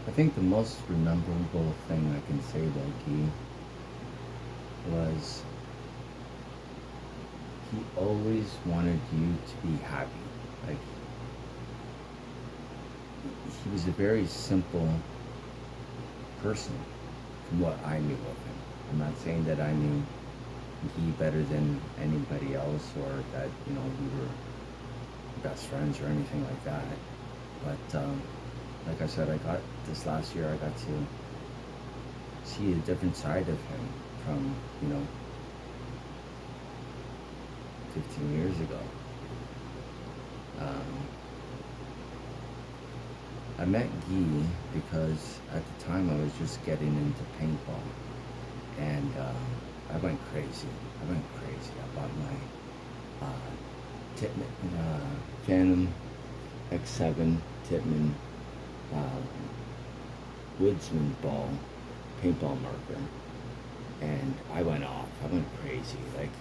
I think the most rememberable thing I can say about Guy was he always wanted you to be happy. Like, he was a very simple person from what I knew of him. I'm not saying that I knew Guy better than anybody else or that, we were best friends or anything like that. But like I said, I got this last year, I got to see a different side of him from, you know, 15 years ago. Um, I met Guy because at the time I was just getting into paintball, and I went crazy. I went crazy. I bought my Titman, Phantom X7 Titman uh, woodsman ball paintball marker, and I went off. I went crazy. Like,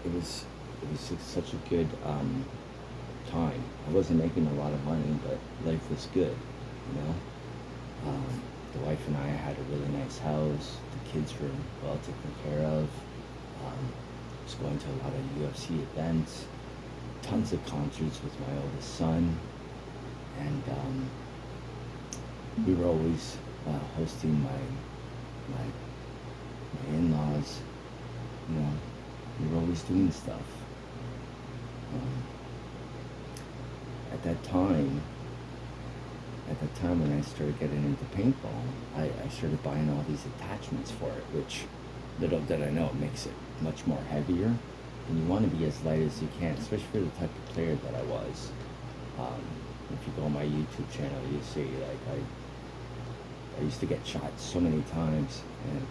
it was it was just such a good time. I wasn't making a lot of money, but life was good. You know, the wife and I had a really nice house. The kids were well taken care of. Was going to a lot of UFC events, tons of concerts with my oldest son, and we were always hosting my my in-laws. You know, we were always doing stuff. Um, at that time, at the time when I started getting into paintball, I started buying all these attachments for it, which little did I know it makes it much more heavier. And you want to be as light as you can, especially for the type of player that I was. Um, if you go on my YouTube channel, you see like I used to get shot so many times,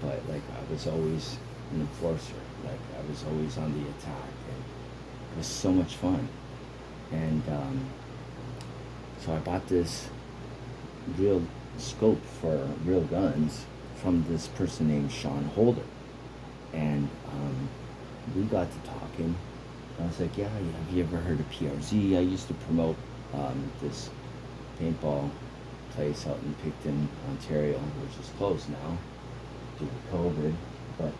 but like I was always an enforcer. Like I was always on the attack, and it was so much fun. And so I bought this real scope for real guns from this person named Sean Holder, and we got to talking. I was like, "Yeah, have you ever heard of PRZ? I used to promote this paintball place out in Picton, Ontario, which is closed now due to COVID. But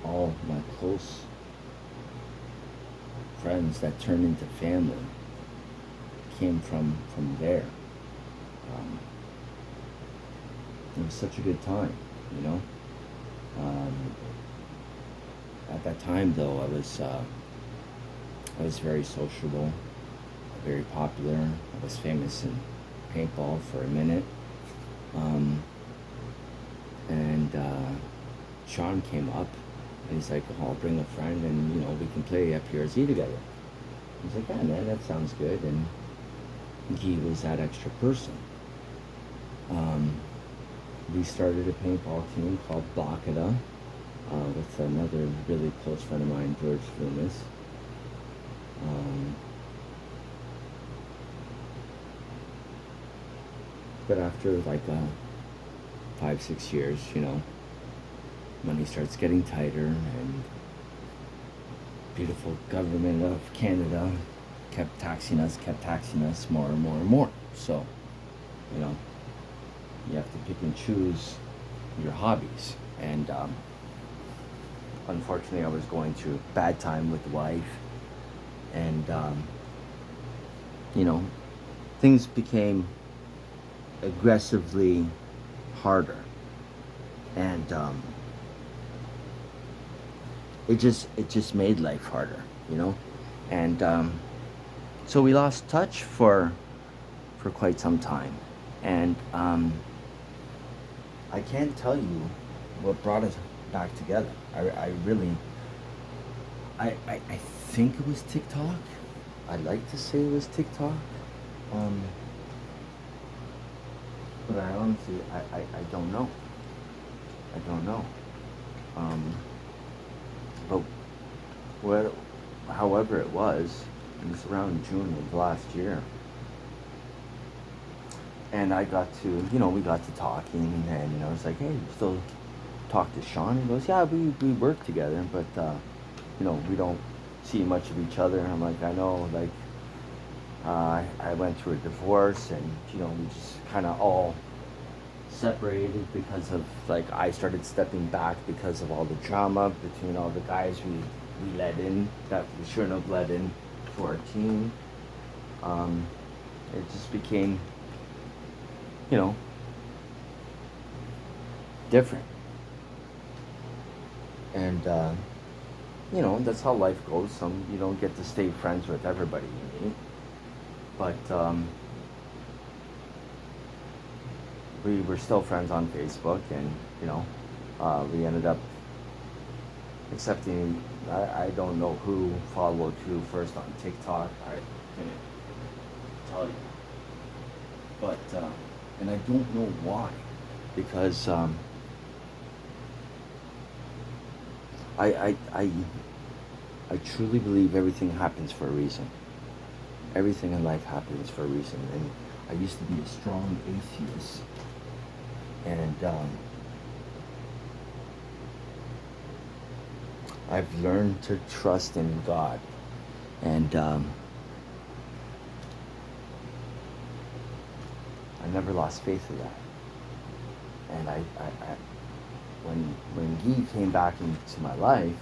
all my close friends that turned into family came from there. Um, it was such a good time, you know. Um, at that time, though, I was very sociable, very popular. I was famous in paintball for a minute. Um, and Sean came up, and he's like, "Oh, I'll bring a friend, and we can play FPRZ together." I was like, "Yeah, man, that sounds good." And he was that extra person. Um, we started a paintball team called Bakata with another really close friend of mine, George Loomis. Um, but after like 5, 6 years, money starts getting tighter, and beautiful government of Canada kept taxing us more and more and more. So, you know, you have to pick and choose your hobbies. And unfortunately, I was going through a bad time with the wife, and you know, things became aggressively harder, and it just made life harder. And so we lost touch for quite some time, and I can't tell you what brought us back together. I really, I think it was TikTok. I'd like to say it was TikTok, um, but I honestly, I don't know. I don't know. Um, but what, however it was around June of last year, and I got to, we got to talking, and I was like, "Hey, you still talk to Sean?" He goes, "Yeah, we work together, but, we don't see much of each other." And I'm like, "I know, like, I went through a divorce, and we just kind of all separated because of, like, I started stepping back because of all the drama between all the guys we let in that we shouldn't have let in to our team. Um, it just became, you know, different. And, that's how life goes. You don't get to stay friends with everybody you meet. But we were still friends on Facebook, and, we ended up accepting. I don't know who followed who first on TikTok. I couldn't tell you. But, and I don't know why. Because I truly believe everything happens for a reason. Everything in life happens for a reason. And I used to be a strong atheist. And I've learned to trust in God. And I never lost faith in that. And when Guy came back into my life,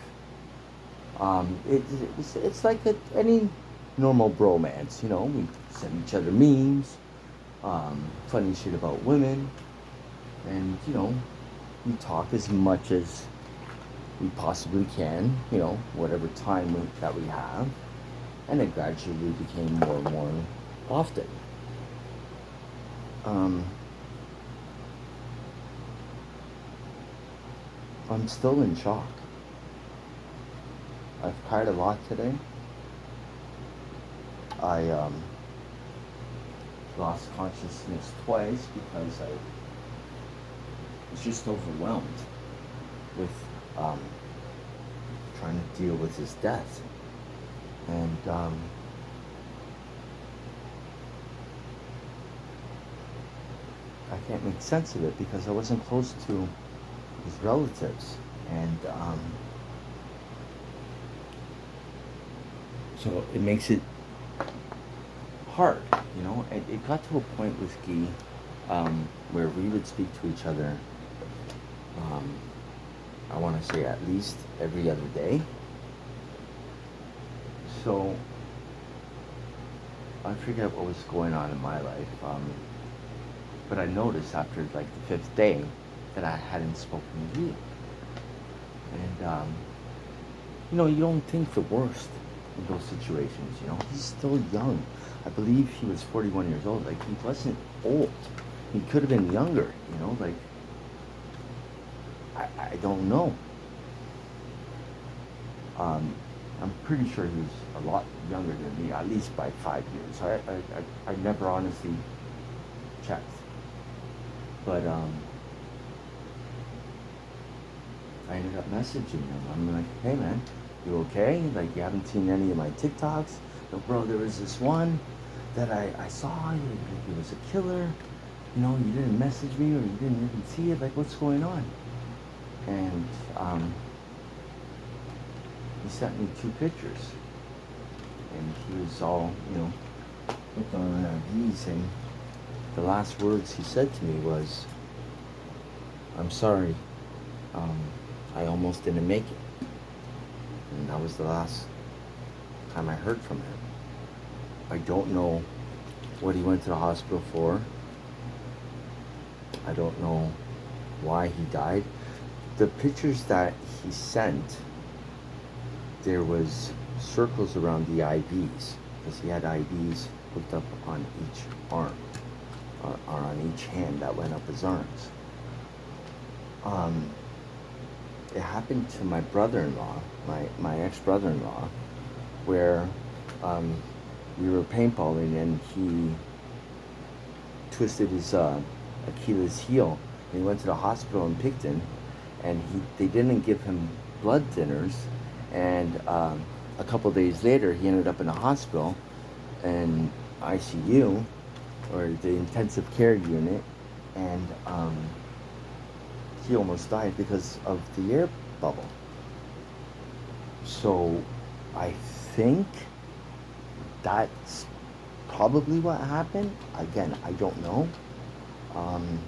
it's like any normal bromance. We send each other memes, funny shit about women, and we talk as much as we possibly can. Whatever time that we have, and it gradually became more and more often. I'm still in shock. I've cried a lot today. I lost consciousness twice because I was just overwhelmed with trying to deal with his death. And I can't make sense of it because I wasn't close to his relatives. And so it makes it hard. It got to a point with Guy where we would speak to each other, I want to say at least every other day. So I forget what was going on in my life, but I noticed after like the 5th day that I hadn't spoken to you. And you don't think the worst in those situations. He's still young. I believe he was 41 years old. Like, he wasn't old. He could have been younger. Like, I don't know. I'm pretty sure he was a lot younger than me, at least by 5 years. I never honestly checked. But I ended up messaging him. I'm like, hey man, you okay? Like, you haven't seen any of my TikToks? No, bro, there was this one that I saw. He was a killer. You didn't message me, or you didn't even see it. Like, what's going on? And he sent me 2 pictures. And he was all, hooked on these. And the last words he said to me was, I'm sorry. I almost didn't make it. And that was the last time I heard from him. I don't know what he went to the hospital for. I don't know why he died. The pictures that he sent, there was circles around the IVs, because he had IVs hooked up on each arm, or on each hand that went up his arms. It happened to my brother-in-law, my ex-brother-in-law, where we were paintballing and he twisted his Achilles heel, and he went to the hospital in Picton, and they didn't give him blood thinners, and a couple days later he ended up in a hospital in ICU, or the intensive care unit, and he almost died because of the air bubble. So I think that's probably what happened. Again, I don't know. Um,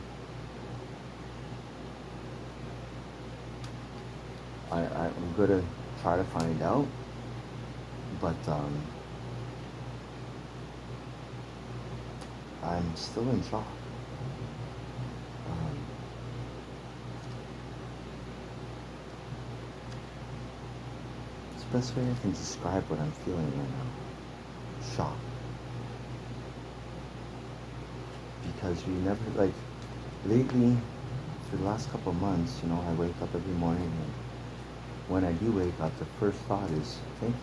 I'm gonna try to find out, but I'm still in shock. Um, it's the best way I can describe what I'm feeling right now. Shock. Because we never, like, lately, for the last couple of months, I wake up every morning, and when I do wake up, the first thought is, thank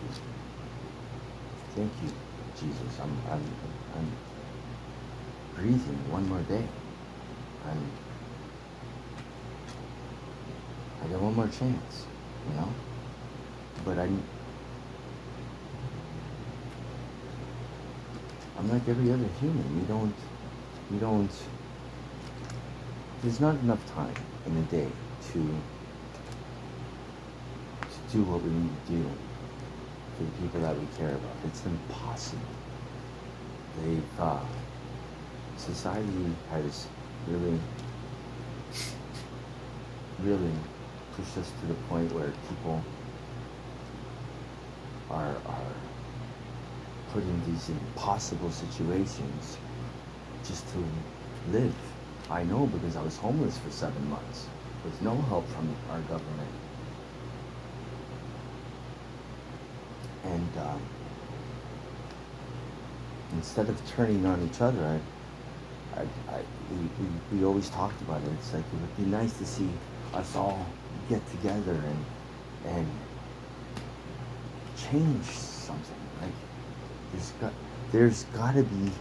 you, Jesus. I'm breathing one more day. I'm, I got one more chance, you know. But I'm like every other human. We don't. There's not enough time in a day to do what we need to do for the people that we care about. It's impossible. Society has really, really pushed us to the point where people are put in these impossible situations just to live. I know, because I was homeless for 7 months with no help from our government. And instead of turning on each other, we always talked about it. It's like, it would be nice to see us all get together and change something. Like, there's got to be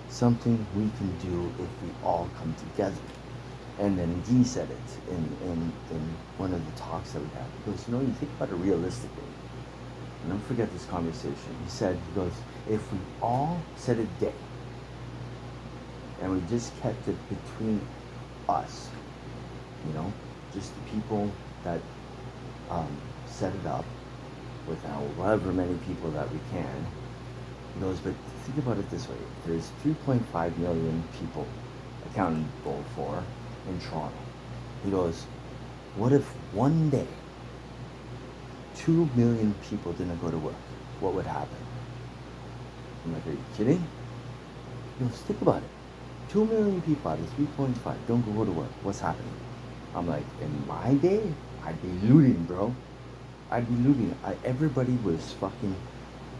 something we can do if we all come together. And then Guy said it in one of the talks that we had. He goes, you think about it realistically. And don't forget this conversation. He goes, if we all set a day and we just kept it between us, just the people that set it up with however many people that we can. He goes, but think about it this way. There's 3.5 million people accountable for in Toronto. He goes, what if one day 2 million people didn't go to work? What would happen? I'm like, are you kidding? He goes, think about it. 2 million people out of 3.5 don't go to work. What's happening? I'm like, in my day, I'd be looting, bro. I'd be looting. Everybody was fucking.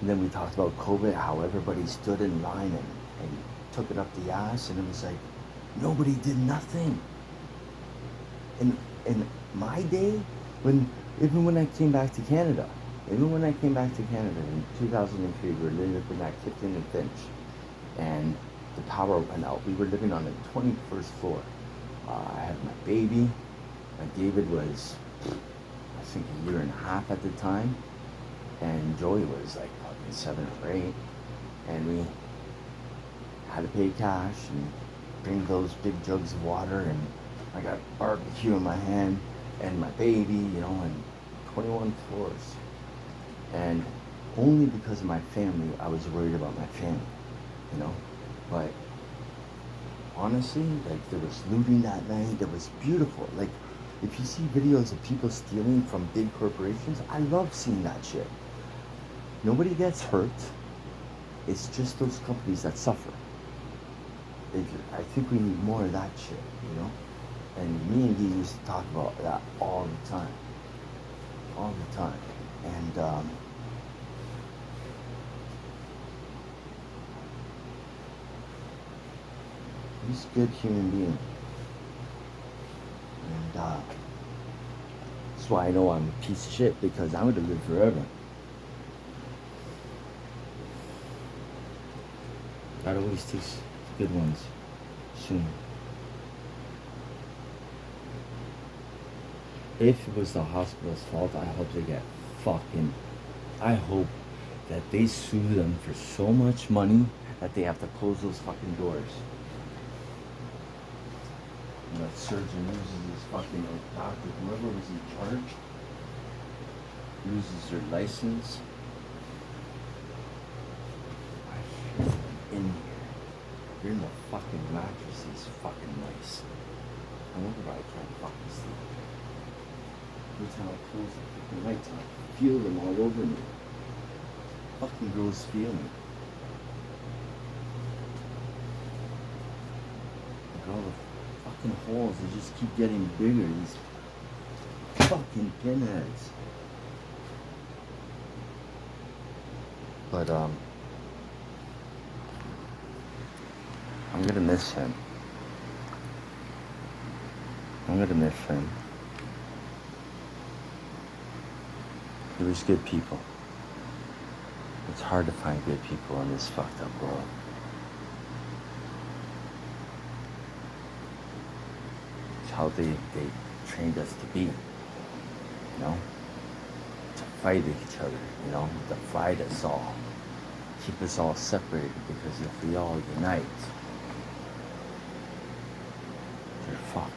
And then we talked about COVID, how everybody stood in line and took it up the ass, and it was like, nobody did nothing. In my day, even when I came back to Canada in 2003, we were living at Kipton and Finch, and the power went out. We were living on the 21st floor. I had my baby. David was, I think, a year and a half at the time, and Joey was like fucking 7 or 8, and we had to pay cash and bring those big jugs of water, and I got barbecue in my hand and my baby, and 21 floors. And only because of my family, I was worried about my family, But honestly, like, there was looting that night. It was beautiful. Like, if you see videos of people stealing from big corporations, I love seeing that shit. Nobody gets hurt. It's just those companies that suffer. I think we need more of that shit, And me and Guy used to talk about that all the time. All the time. And he's a good human being. And that's why I know I'm a piece of shit, because I'm gonna live forever. God always takes good ones soon. If it was the hospital's fault, I hope they get fucking. I hope that they sue them for so much money that they have to close those fucking doors. And that surgeon loses his fucking, doctor, whoever was in charge, loses their license. In Even the fucking mattress is fucking nice. I wonder why I can't fucking sleep. Every time I close the fucking lights, I feel them all over me. Fucking girls feel me. Like all the fucking holes, they just keep getting bigger. These fucking pinheads. But I'm gonna miss him. I'm gonna miss him. He was good people. It's hard to find good people in this fucked up world. It's how they trained us to be, you know? To fight each other, you know? To fight us all. Keep us all separated, because if we all unite, they're fucked.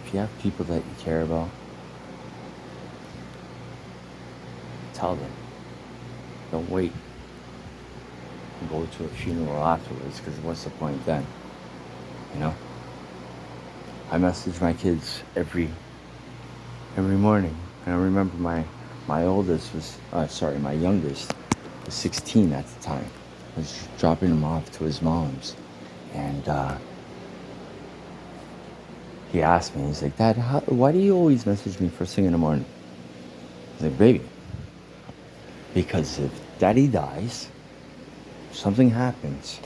If you have people that you care about, tell them. Don't wait and go to a funeral afterwards, because what's the point then? You know? I message my kids every morning. And I remember my youngest was 16 at the time. I was dropping him off to his mom's. And he asked me, he's like, Dad, why do you always message me first thing in the morning? I was like, baby, because if Daddy dies, if something happens,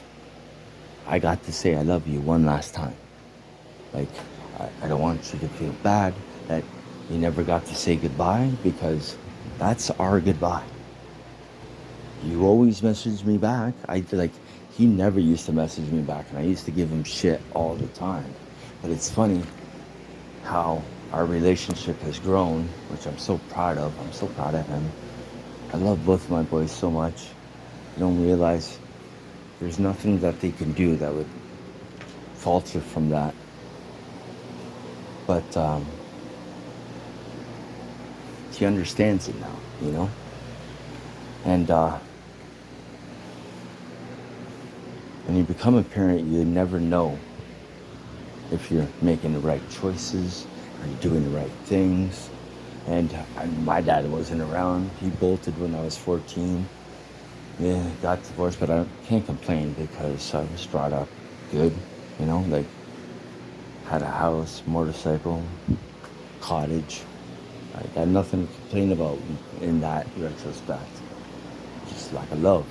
I got to say I love you one last time. Like, I don't want you to feel bad that you never got to say goodbye, because that's our goodbye. You always message me back. He never used to message me back, and I used to give him shit all the time. But it's funny how our relationship has grown, which I'm so proud of. I'm so proud of him. I love both of my boys so much. I don't realize there's nothing that they can do that would falter from that. But he understands it now, you know? And when you become a parent, you never know if you're making the right choices, are you doing the right things. And my dad wasn't around. He bolted when I was 14. Yeah, got divorced, but I can't complain, because I was brought up good, you know, like had a house, motorcycle, cottage. I got nothing to complain about in that retrospect. Just lack of love.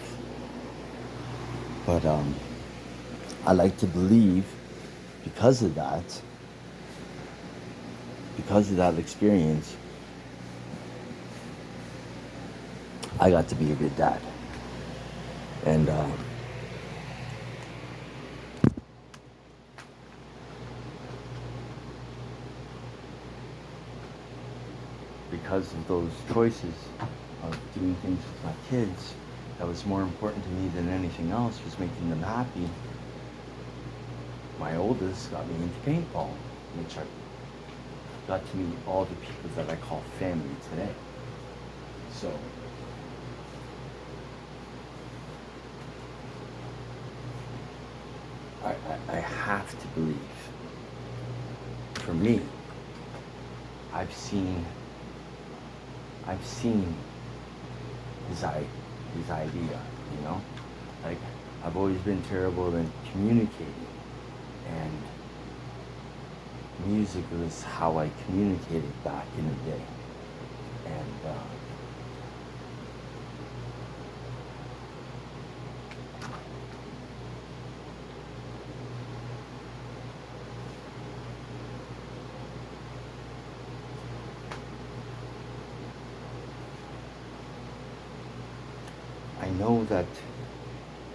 But I like to believe, because of that experience, I got to be a good dad. And because of those choices of doing things with my kids, that was more important to me than anything else, was making them happy. My oldest got me into paintball, which I got to meet all the people that I call family today. So I have to believe, for me, I've seen his idea, you know? Like, I've always been terrible in communicating, and music was how I communicated back in the day. And I know that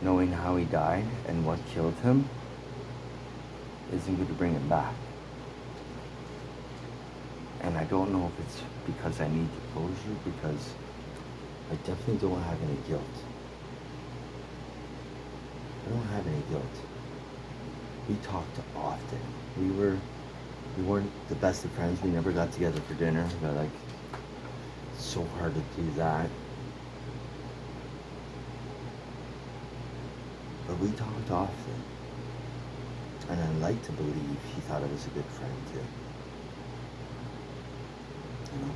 knowing how he died and what killed him isn't going to bring him back. And I don't know if it's because I need the closure, because I definitely don't have any guilt. I don't have any guilt. We talked often. We were We weren't the best of friends. We never got together for dinner, but like, it's so hard to do that. But we talked often, and I like to believe he thought I was a good friend too. You know,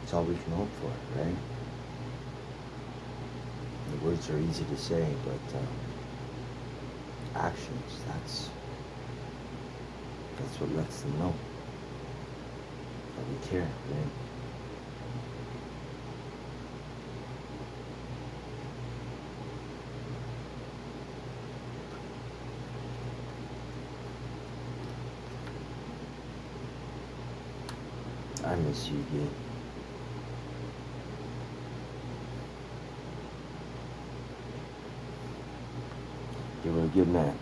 it's all we can hope for, right? The words are easy to say, but actions, that's what lets them know that we care, right? I miss you, Guy. You were a good man.